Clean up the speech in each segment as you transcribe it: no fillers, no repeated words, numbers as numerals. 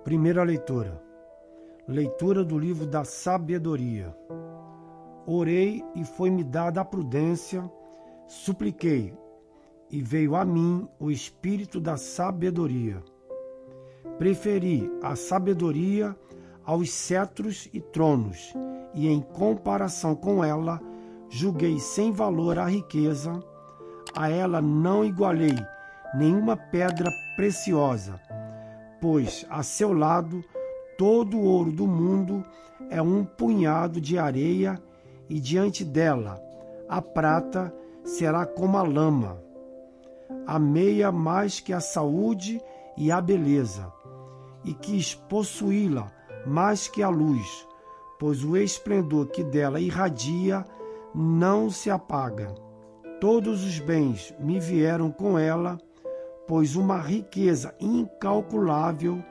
Primeira leitura. Leitura do livro da sabedoria. Orei e foi-me dada a prudência, supliquei, e veio a mim o espírito da sabedoria. Preferi a sabedoria aos cetros e tronos, e em comparação com ela, julguei sem valor a riqueza, a ela não igualei nenhuma pedra preciosa, pois a seu lado todo o ouro do mundo é um punhado de areia, e diante dela a prata será como a lama. Amei-a mais que a saúde e a beleza, e quis possuí-la mais que a luz, pois o esplendor que dela irradia não se apaga. Todos os bens me vieram com ela, pois uma riqueza incalculável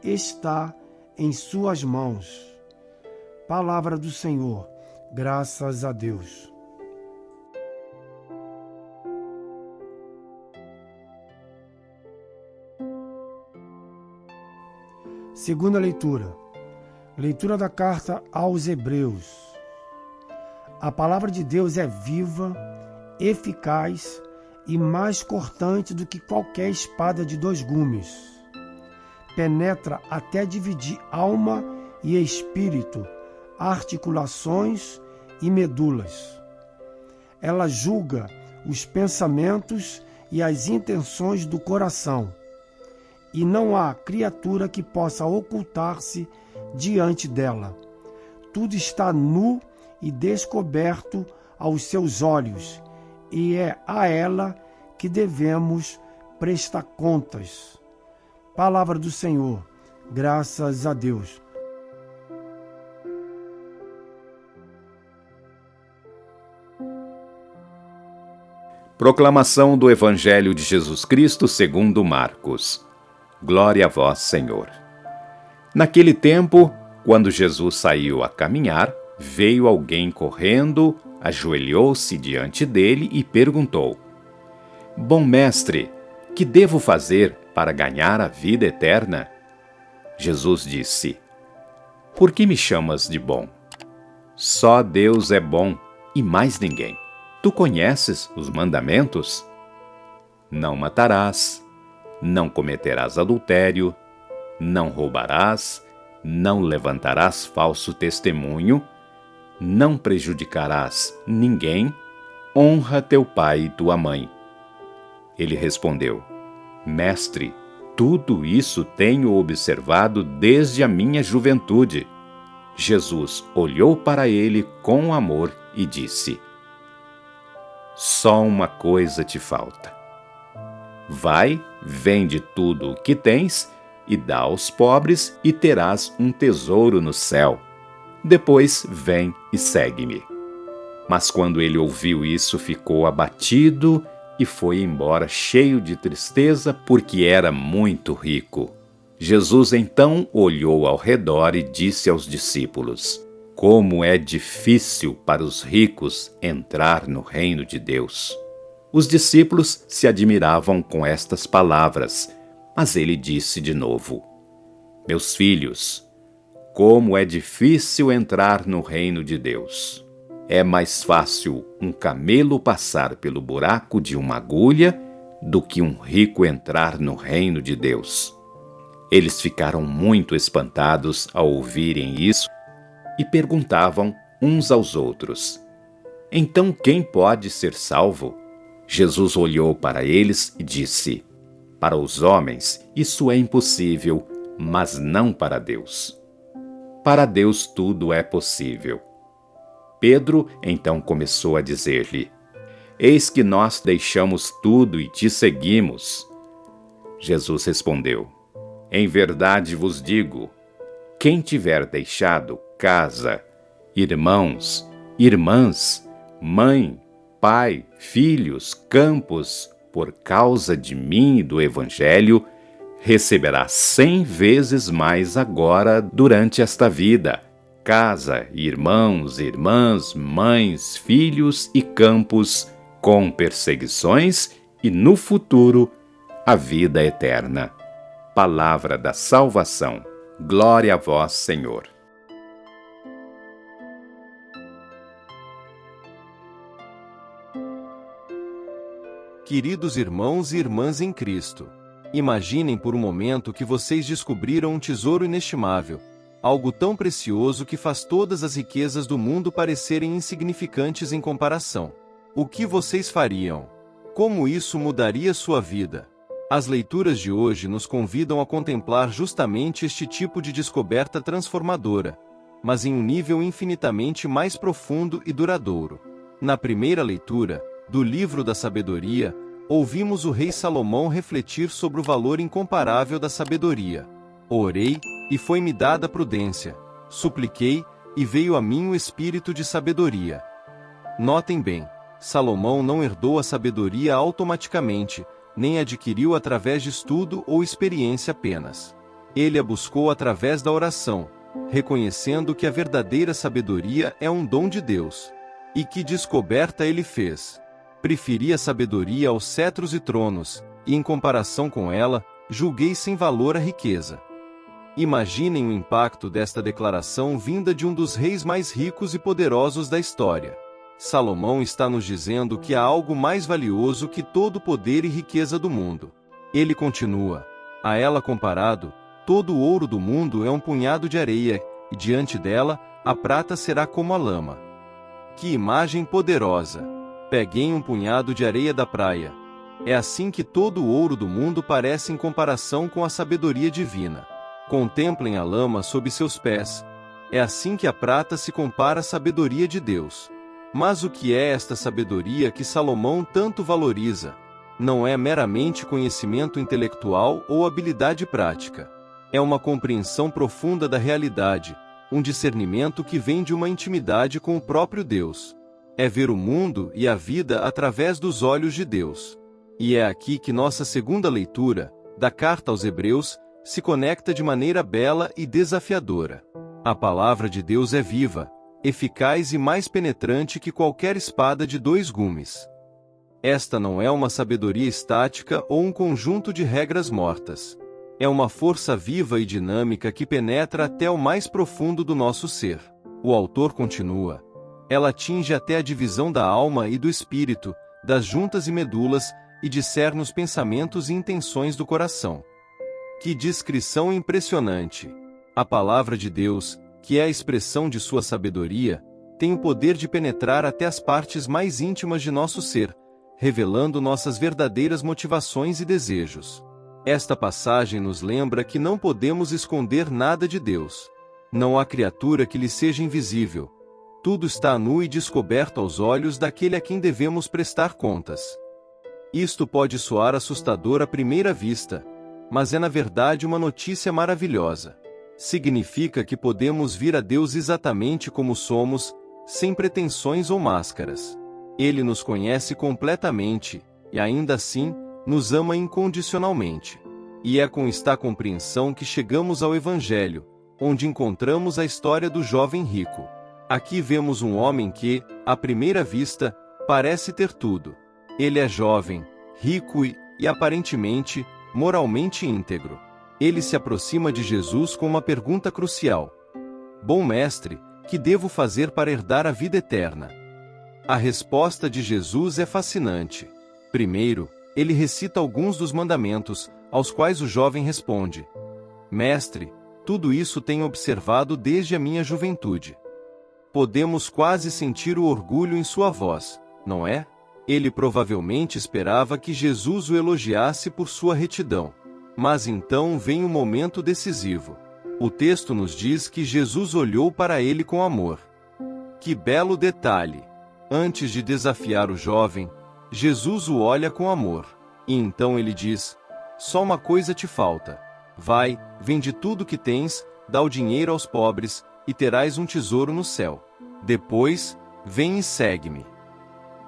está em suas mãos. Palavra do Senhor, graças a Deus. Segunda leitura. Leitura da carta aos Hebreus. A palavra de Deus é viva, eficaz e mais cortante do que qualquer espada de 2 gumes. Penetra até dividir alma e espírito, articulações e medulas. Ela julga os pensamentos e as intenções do coração, e não há criatura que possa ocultar-se diante dela. Tudo está nu e descoberto aos seus olhos, e é a ela que devemos prestar contas. Palavra do Senhor, graças a Deus. Proclamação do Evangelho de Jesus Cristo segundo Marcos. Glória a vós, Senhor. Naquele tempo, quando Jesus saiu a caminhar, veio alguém correndo, ajoelhou-se diante dele e perguntou: Bom mestre, que devo fazer para ganhar a vida eterna? Jesus disse: Por que me chamas de bom? Só Deus é bom e mais ninguém. Tu conheces os mandamentos? Não matarás, não cometerás adultério, não roubarás, não levantarás falso testemunho, não prejudicarás ninguém, honra teu pai e tua mãe. Ele respondeu: Mestre, tudo isso tenho observado desde a minha juventude. Jesus olhou para ele com amor e disse: Só uma coisa te falta. Vai, vende tudo o que tens e dá aos pobres e terás um tesouro no céu. Depois vem e segue-me. Mas quando ele ouviu isso, ficou abatido e foi embora cheio de tristeza, porque era muito rico. Jesus então olhou ao redor e disse aos discípulos: Como é difícil para os ricos entrar no reino de Deus. Os discípulos se admiravam com estas palavras, mas ele disse de novo: Meus filhos, como é difícil entrar no reino de Deus. É mais fácil um camelo passar pelo buraco de uma agulha do que um rico entrar no reino de Deus. Eles ficaram muito espantados ao ouvirem isso e perguntavam uns aos outros: Então quem pode ser salvo? Jesus olhou para eles e disse: Para os homens isso é impossível, mas não para Deus. Para Deus tudo é possível. Pedro então começou a dizer-lhe: Eis que nós deixamos tudo e te seguimos. Jesus respondeu: Em verdade vos digo, quem tiver deixado casa, irmãos, irmãs, mãe, pai, filhos, campos, por causa de mim e do Evangelho, receberá 100 vezes mais agora durante esta vida, casa, irmãos, irmãs, mães, filhos e campos, com perseguições e no futuro a vida eterna. Palavra da salvação. Glória a vós, Senhor. Queridos irmãos e irmãs em Cristo, imaginem por um momento que vocês descobriram um tesouro inestimável, algo tão precioso que faz todas as riquezas do mundo parecerem insignificantes em comparação. O que vocês fariam? Como isso mudaria sua vida? As leituras de hoje nos convidam a contemplar justamente este tipo de descoberta transformadora, mas em um nível infinitamente mais profundo e duradouro. Na primeira leitura, do Livro da Sabedoria, ouvimos o rei Salomão refletir sobre o valor incomparável da sabedoria. Orei, e foi-me dada prudência. Supliquei, e veio a mim o espírito de sabedoria. Notem bem, Salomão não herdou a sabedoria automaticamente, nem adquiriu através de estudo ou experiência apenas. Ele a buscou através da oração, reconhecendo que a verdadeira sabedoria é um dom de Deus. E que descoberta ele fez? Preferi a sabedoria aos cetros e tronos, e em comparação com ela, julguei sem valor a riqueza. Imaginem o impacto desta declaração vinda de um dos reis mais ricos e poderosos da história. Salomão está nos dizendo que há algo mais valioso que todo o poder e riqueza do mundo. Ele continua: a ela comparado, todo o ouro do mundo é um punhado de areia, e diante dela, a prata será como a lama. Que imagem poderosa! Peguem um punhado de areia da praia. É assim que todo o ouro do mundo parece em comparação com a sabedoria divina. Contemplem a lama sob seus pés. É assim que a prata se compara à sabedoria de Deus. Mas o que é esta sabedoria que Salomão tanto valoriza? Não é meramente conhecimento intelectual ou habilidade prática. É uma compreensão profunda da realidade, um discernimento que vem de uma intimidade com o próprio Deus. É ver o mundo e a vida através dos olhos de Deus. E é aqui que nossa segunda leitura, da Carta aos Hebreus, se conecta de maneira bela e desafiadora. A palavra de Deus é viva, eficaz e mais penetrante que qualquer espada de 2 gumes. Esta não é uma sabedoria estática ou um conjunto de regras mortas. É uma força viva e dinâmica que penetra até o mais profundo do nosso ser. O autor continua: ela atinge até a divisão da alma e do espírito, das juntas e medulas, e discerne os pensamentos e intenções do coração. Que descrição impressionante! A palavra de Deus, que é a expressão de sua sabedoria, tem o poder de penetrar até as partes mais íntimas de nosso ser, revelando nossas verdadeiras motivações e desejos. Esta passagem nos lembra que não podemos esconder nada de Deus. Não há criatura que lhe seja invisível. Tudo está nu e descoberto aos olhos daquele a quem devemos prestar contas. Isto pode soar assustador à primeira vista, mas é na verdade uma notícia maravilhosa. Significa que podemos vir a Deus exatamente como somos, sem pretensões ou máscaras. Ele nos conhece completamente, e ainda assim, nos ama incondicionalmente. E é com esta compreensão que chegamos ao Evangelho, onde encontramos a história do jovem rico. Aqui vemos um homem que, à primeira vista, parece ter tudo. Ele é jovem, rico e aparentemente, moralmente íntegro. Ele se aproxima de Jesus com uma pergunta crucial: Bom mestre, que devo fazer para herdar a vida eterna? A resposta de Jesus é fascinante. Primeiro, ele recita alguns dos mandamentos, aos quais o jovem responde: Mestre, tudo isso tenho observado desde a minha juventude. Podemos quase sentir o orgulho em sua voz, não é? Ele provavelmente esperava que Jesus o elogiasse por sua retidão. Mas então vem o momento decisivo. O texto nos diz que Jesus olhou para ele com amor. Que belo detalhe! Antes de desafiar o jovem, Jesus o olha com amor. E então ele diz: Só uma coisa te falta. Vai, vende tudo que tens, dá o dinheiro aos pobres, e terás um tesouro no céu. Depois, vem e segue-me.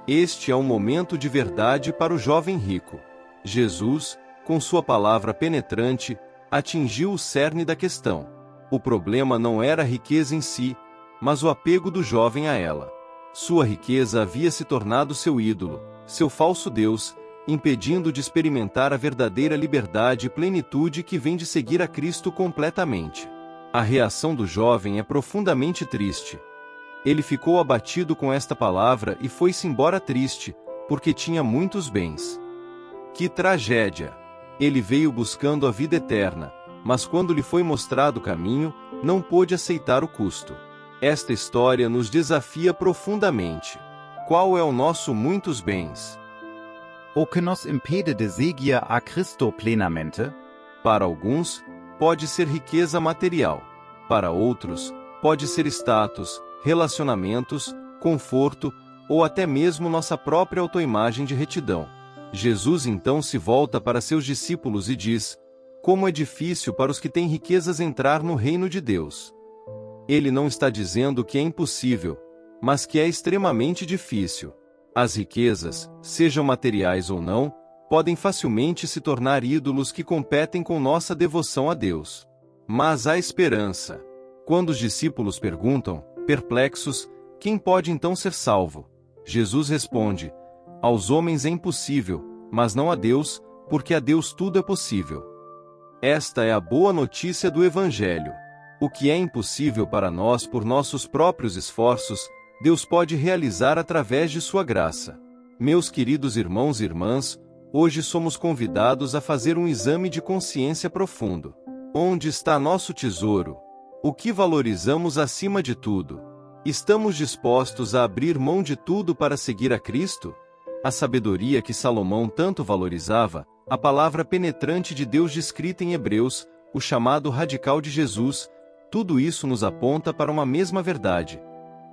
Este é um momento de verdade para o jovem rico. Jesus, com sua palavra penetrante, atingiu o cerne da questão. O problema não era a riqueza em si, mas o apego do jovem a ela. Sua riqueza havia se tornado seu ídolo, seu falso Deus, impedindo de experimentar a verdadeira liberdade e plenitude que vem de seguir a Cristo completamente. A reação do jovem é profundamente triste. Ele ficou abatido com esta palavra e foi-se embora triste, porque tinha muitos bens. Que tragédia! Ele veio buscando a vida eterna, mas quando lhe foi mostrado o caminho, não pôde aceitar o custo. Esta história nos desafia profundamente. Qual é o nosso muitos bens? O que nos impede de seguir a Cristo plenamente? Para alguns, pode ser riqueza material. Para outros, pode ser status, relacionamentos, conforto ou até mesmo nossa própria autoimagem de retidão. Jesus então se volta para seus discípulos e diz: como é difícil para os que têm riquezas entrar no reino de Deus. Ele não está dizendo que é impossível, mas que é extremamente difícil. As riquezas, sejam materiais ou não, podem facilmente se tornar ídolos que competem com nossa devoção a Deus. Mas há esperança. Quando os discípulos perguntam, perplexos, quem pode então ser salvo? Jesus responde: aos homens é impossível, mas não a Deus, porque a Deus tudo é possível. Esta é a boa notícia do Evangelho. O que é impossível para nós por nossos próprios esforços, Deus pode realizar através de sua graça. Meus queridos irmãos e irmãs, hoje somos convidados a fazer um exame de consciência profundo. Onde está nosso tesouro? O que valorizamos acima de tudo? Estamos dispostos a abrir mão de tudo para seguir a Cristo? A sabedoria que Salomão tanto valorizava, a palavra penetrante de Deus descrita em Hebreus, o chamado radical de Jesus, tudo isso nos aponta para uma mesma verdade.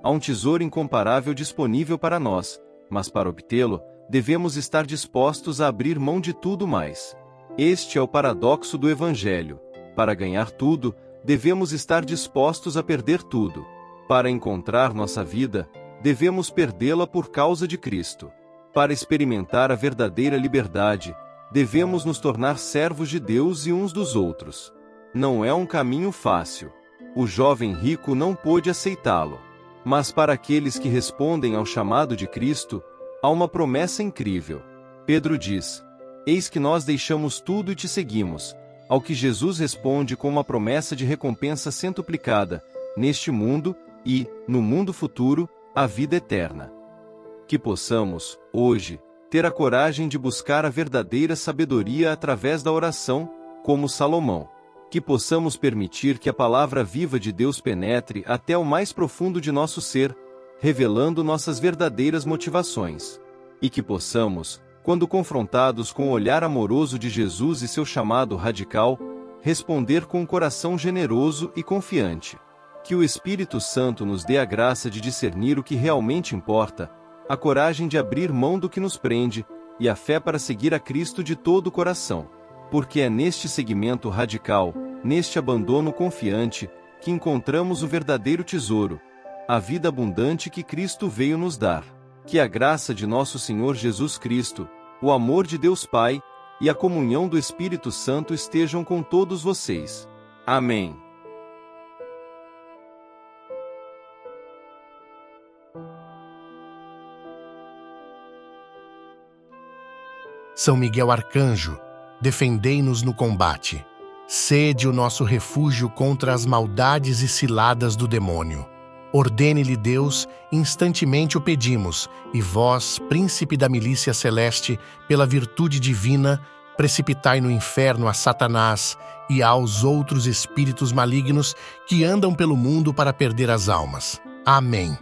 Há um tesouro incomparável disponível para nós, mas para obtê-lo, devemos estar dispostos a abrir mão de tudo mais. Este é o paradoxo do Evangelho. Para ganhar tudo, devemos estar dispostos a perder tudo. Para encontrar nossa vida, devemos perdê-la por causa de Cristo. Para experimentar a verdadeira liberdade, devemos nos tornar servos de Deus e uns dos outros. Não é um caminho fácil. O jovem rico não pôde aceitá-lo. Mas para aqueles que respondem ao chamado de Cristo, há uma promessa incrível. Pedro diz: eis que nós deixamos tudo e te seguimos, ao que Jesus responde com uma promessa de recompensa centuplicada, neste mundo e, no mundo futuro, a vida eterna. Que possamos, hoje, ter a coragem de buscar a verdadeira sabedoria através da oração, como Salomão. Que possamos permitir que a palavra viva de Deus penetre até o mais profundo de nosso ser, revelando nossas verdadeiras motivações. E que possamos, quando confrontados com o olhar amoroso de Jesus e seu chamado radical, responder com um coração generoso e confiante. Que o Espírito Santo nos dê a graça de discernir o que realmente importa, a coragem de abrir mão do que nos prende, e a fé para seguir a Cristo de todo o coração. Porque é neste seguimento radical, neste abandono confiante, que encontramos o verdadeiro tesouro, a vida abundante que Cristo veio nos dar. Que a graça de nosso Senhor Jesus Cristo, o amor de Deus Pai, e a comunhão do Espírito Santo estejam com todos vocês. Amém. São Miguel Arcanjo, defendei-nos no combate. Sede o nosso refúgio contra as maldades e ciladas do demônio. Ordene-lhe Deus, instantemente o pedimos, e vós, príncipe da milícia celeste, pela virtude divina, precipitai no inferno a Satanás e aos outros espíritos malignos que andam pelo mundo para perder as almas. Amém.